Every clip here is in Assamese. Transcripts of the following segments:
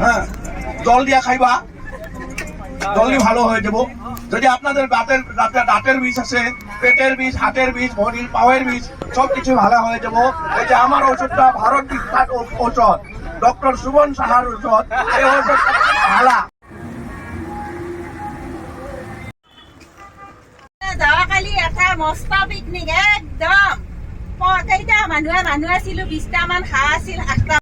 হ্যাঁ জল দিয়া খাইবা, জলদি ভালো হয়ে যাব। যদি আপনাদের দাঁতের বিষ আছে, পেটের বিষ, হাতের বিষ, ভরির পাওয়ের বিষ, সবকিছু ভালো হয়ে যাব। এই যে আমার ওষুধটা ভারত বিখ্যাত ঔষধ, ডক্টর সুমন সাহার ঔষধ, এই ঔষধ ভালা। যোৱাকালি এটা মস্ত পিকনিক একদম কেইটা মানুহ আছিলো, 20টা মান হাঁহ আছিল, 8টা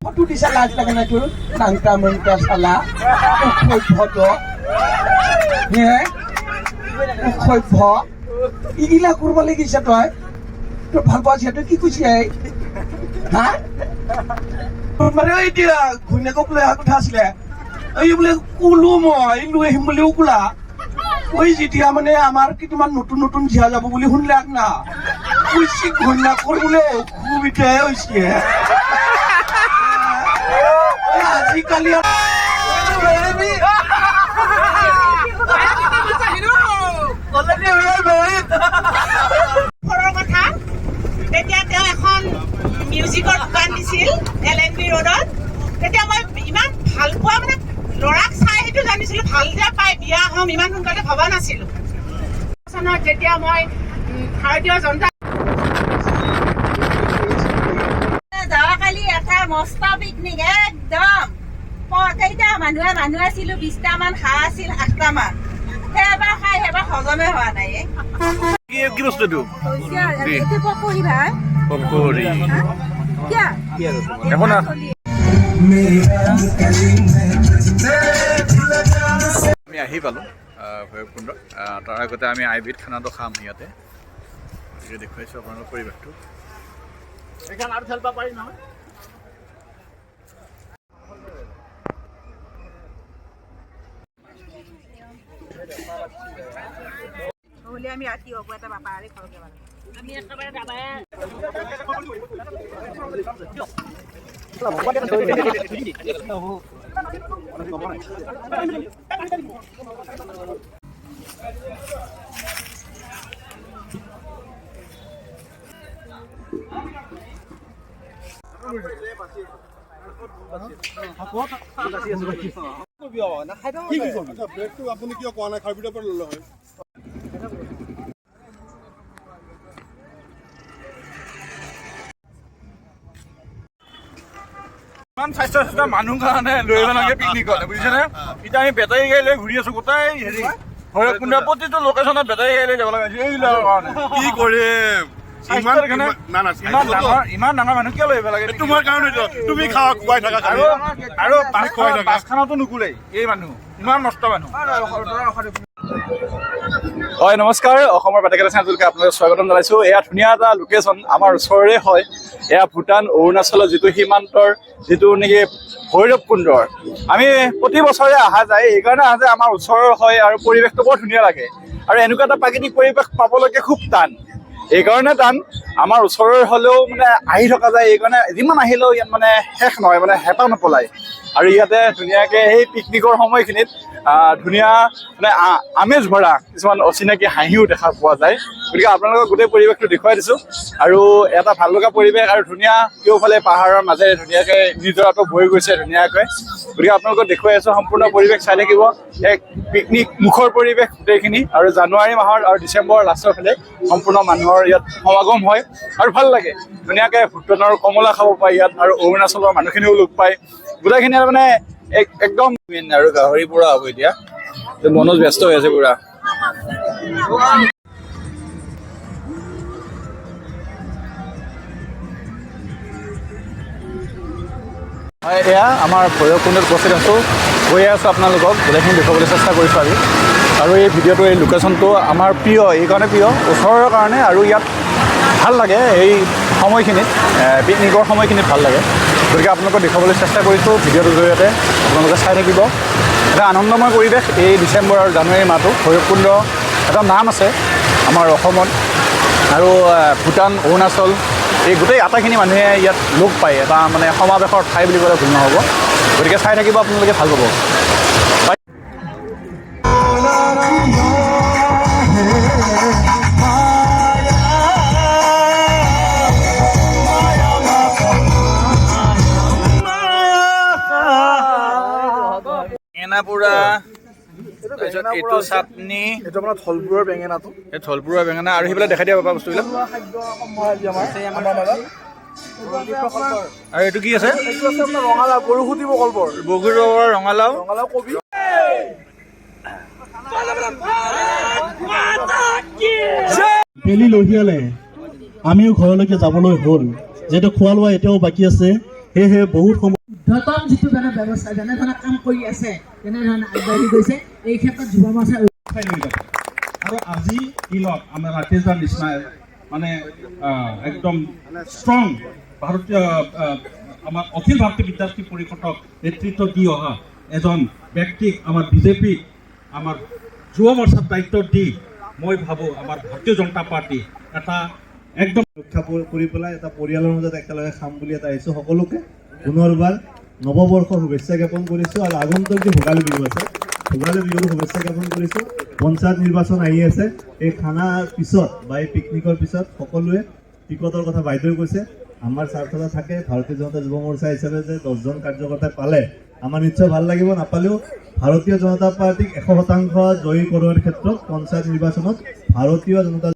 ফটো দিছা লাজ লাগে না তোৰ? নাংটা মংটা চালা অসভ্য অসভ্য ইগিলা কৰিব লাগিছে তই? তোৰ ভাল পোৱা যিহেতু কি কৈছে হা? মানে এতিয়া ঘৈণীয়েকক লৈ অহা কথা আছিলে, এই বোলে কলো মই লৈ আহিম বুলিও কোলা। ওই যেতিয়া মানে আমাৰ কিছুমান নতুন নতুন জীয়া যাব বুলি শুনিলে না, কৈছি ঘৈণীয়েকৰ বোলে অসুবিধাই হৈছে আজিকালি। কথা তেতিয়া তেওঁ এখন মিউজিকৰ দোকান দিছিল LNB ৰোডত। তেতিয়া মই ইমান ভাল পোৱা মানে ল'ৰাক চাই সেইটো জানিছিলো, ভাল যে পাই বিয়া হ'ম ইমান সোনকালে ভবা নাছিলো। যেতিয়া মই ভাৰতীয় জনতা যোৱাকালি এটা মস্ত পিকনিক একদম কেইটা মানুহ আছিলো, 20টা মান হাঁহ আছিল, 8টা মান। সেইবাৰ খাই সেইবাৰ হজমে হোৱা নাই। কি বস্তুটো? আমি আহি পালোঁ ভৈৰৱকুণ্ড। তাৰ আগতে আমি আইবিত খানাটো খাম ইয়াতে। দেখুৱাইছোঁ আপোনালোকৰ পৰিৱেশটো। আৰু খেলিব পাৰি নহয়। আমি ৰাতি হ'ব এটা বাপাৰে ঘৰকে আমি একেবাৰে দাবাই আপুনি কিয় কোৱা নাই? খাই পিঠা পৰা ল'লে হয়। ইমান স্বাস্থ্য মানুহ কাৰণে লৈ নালাগে পিকনিকত, বুজিছেনে? এতিয়া আমি বেটাৰী গাড়ী লৈ ঘূৰি আছো গোটেই হেৰি ভৈৰৱকুণ্ড প্ৰতিটো লোকেশ্যনত বেটাৰী গাড়ী লৈ যাব লগা হৈছে এইবিলাকৰ কাৰণে। কি কৰিম? ইমান ডাঙৰ মানুহ কিয় লৈ আহিব লাগে? তোমাৰ কাৰণে তুমি খাৱা খুৱাই থাকা আৰু বাছখনতো নুকুলেই এই মানুহ, ইমান নষ্ট মানুহ। হয় নমস্কাৰ, অসমৰ বাতৰি চেনেলটোলৈকে আপোনালোকক স্বাগতম জনাইছোঁ। এয়া ধুনীয়া এটা লোকেশ্যন, আমাৰ ওচৰৰে হয়। এয়া ভূটান অৰুণাচলৰ যিটো সীমান্তৰ যিটো নেকি ভৈৰৱকুণ্ডৰ। আমি প্ৰতি বছৰে অহা যায়, এইকাৰণে অহা যায় আমাৰ ওচৰৰ হয় আৰু পৰিৱেশটো বৰ ধুনীয়া লাগে। আৰু এনেকুৱা এটা প্ৰাকৃতিক পৰিৱেশ পাবলৈকে খুব টান, এইকাৰণে টান। আমাৰ ওচৰৰ হ'লেও মানে আহি থকা যায়, এইকাৰণে যিমান আহিলেও ইয়াত মানে শেষ নহয়, মানে হেঁপাহ নপলায়। আৰু ইয়াতে ধুনীয়াকৈ সেই পিকনিকৰ সময়খিনিত ধুনীয়া মানে আমেজ ভৰা কিছুমান অচিনাকি হাঁহিও দেখা পোৱা যায়। গতিকে আপোনালোকক গোটেই পৰিৱেশটো দেখুৱাই দিছোঁ। আৰু এটা ভাল লগা পৰিৱেশ আৰু ধুনীয়া কেওফালে পাহাৰৰ মাজেৰে ধুনীয়াকৈ নিজৰাটো বৈ গৈছে ধুনীয়াকৈ। গতিকে আপোনালোকক দেখুৱাই আছোঁ, সম্পূৰ্ণ পৰিৱেশ চাই থাকিব। এক পিকনিক মুখৰ পৰিৱেশ গোটেইখিনি। আৰু জানুৱাৰী মাহৰ আৰু ডিচেম্বৰ লাষ্টৰ ফালে সম্পূৰ্ণ মানুহৰ ইয়াত সমাগম হয় আৰু ভাল লাগে। ধুনীয়াকৈ ভূটানৰ কমলা খাব পায় ইয়াত, আৰু অৰুণাচলৰ মানুহখিনিও লগ পায়। গোটেইখিনি মানে একদম আৰু গাহৰি পুৰা হ'ব এতিয়া। মনোজ ব্যস্ত হৈ আছে পুৰা। হয়, এয়া আমাৰ ভৈৰৱকুণ্ডত উপস্থিত আছোঁ। গৈয়ে আছোঁ আপোনালোকক গোটেইখিনি দেখুৱাবলৈ চেষ্টা কৰিছোঁ আজি। আৰু এই ভিডিঅ'টো এই লোকেশ্যনটো আমাৰ প্ৰিয়, এইকাৰণে প্ৰিয় ওচৰৰ কাৰণে, আৰু ইয়াত ভাল লাগে এই সময়খিনিত, পিকনিকৰ সময়খিনিত ভাল লাগে। গতিকে আপোনালোকক দেখুৱাবলৈ চেষ্টা কৰিছোঁ ভিডিঅ'টোৰ জৰিয়তে। আপোনালোকে চাই থাকিব। এটা আনন্দময় পৰিৱেশ এই ডিচেম্বৰ আৰু জানুৱাৰী মাহটো। ভৈৰৱকুণ্ড এটা নাম আছে আমাৰ অসমত, আৰু ভূটান, অৰুণাচল এই গোটেই আটাইখিনি মানুহে ইয়াত লগ পায়। এটা মানে সমাৱেশৰ ঠাই বুলি ক'লে ভুল নহ'ব। গতিকে চাই থাকিব, আপোনালোকে ভাল পাব। বেঙেনাপোৰা, তাৰপিছত এইটো চাটনি, এইটো আপোনাৰ থলপুৰৰ বেঙেনাটো। এই থলপুৰৰ বেঙেনা, আৰু সেইবিলাক দেখাই দিয়া পাবা বস্তুবিলাক। আৰু এইটো কি আছে? এইটো আছে আপোনাৰ ৰঙালাও, বৰষুতি প্ৰকল্পৰ বগীৰৰ ৰঙালাও। ৰঙালাও কবি। বেলি লহিয়ালে আমিও ঘৰলৈকে যাবলৈ হ'ল, যিহেতু খোৱা লোৱা এতিয়াও বাকী আছে। সেয়েহে বহুত সময় ঊৰ্ধ্বতম যিটো ব্যৱস্থা যেনেধৰণে কাম কৰি আছে, তেনেধৰণে আগবাঢ়ি গৈছে। এই ক্ষেত্ৰত যুৱ মৰ্চাৰ আৰু আজি দিনত আমাৰ ৰাকেশদাৰ নিচিনা মানে একদম ষ্ট্ৰং ভাৰতীয় আমাৰ অখিল ভাৰতীয় বিদ্যাৰ্থী পৰিষদক নেতৃত্ব দি অহা এজন ব্যক্তিক আমাৰ বিজেপিক আমাৰ যুৱ মৰ্চাৰ দায়িত্ব দি মই ভাবোঁ আমাৰ ভাৰতীয় জনতা পাৰ্টি এটা একদম ৰক্ষা কৰি পেলাই এটা পৰিয়ালৰ মাজত একেলগে খাম বুলি এটা আহিছোঁ। সকলোকে পুনৰবাৰ নৱবৰ্ষৰ শুভেচ্ছা জ্ঞাপন কৰিছোঁ, আৰু আগন্তুক যি ভোগালী বিহু আছে, ভোগালী বিহুৰ শুভেচ্ছা জ্ঞাপন কৰিছোঁ। পঞ্চায়ত নিৰ্বাচন আহি আছে। এই খানাৰ পিছত বা এই পিকনিকৰ পিছত সকলোৱে টিকটৰ কথা বাইদেৱে কৈছে। আমাৰ স্বাৰ্থতা থাকে ভাৰতীয় জনতা যুৱ মৰ্চা হিচাপে যে 10জন কাৰ্যকৰ্তাই পালে আমাৰ নিশ্চয় ভাল লাগিব। নাপালেও ভাৰতীয় জনতা পাৰ্টিক 100% জয়ী কৰোৱাৰ ক্ষেত্ৰত পঞ্চায়ত নিৰ্বাচনত ভাৰতীয় জনতা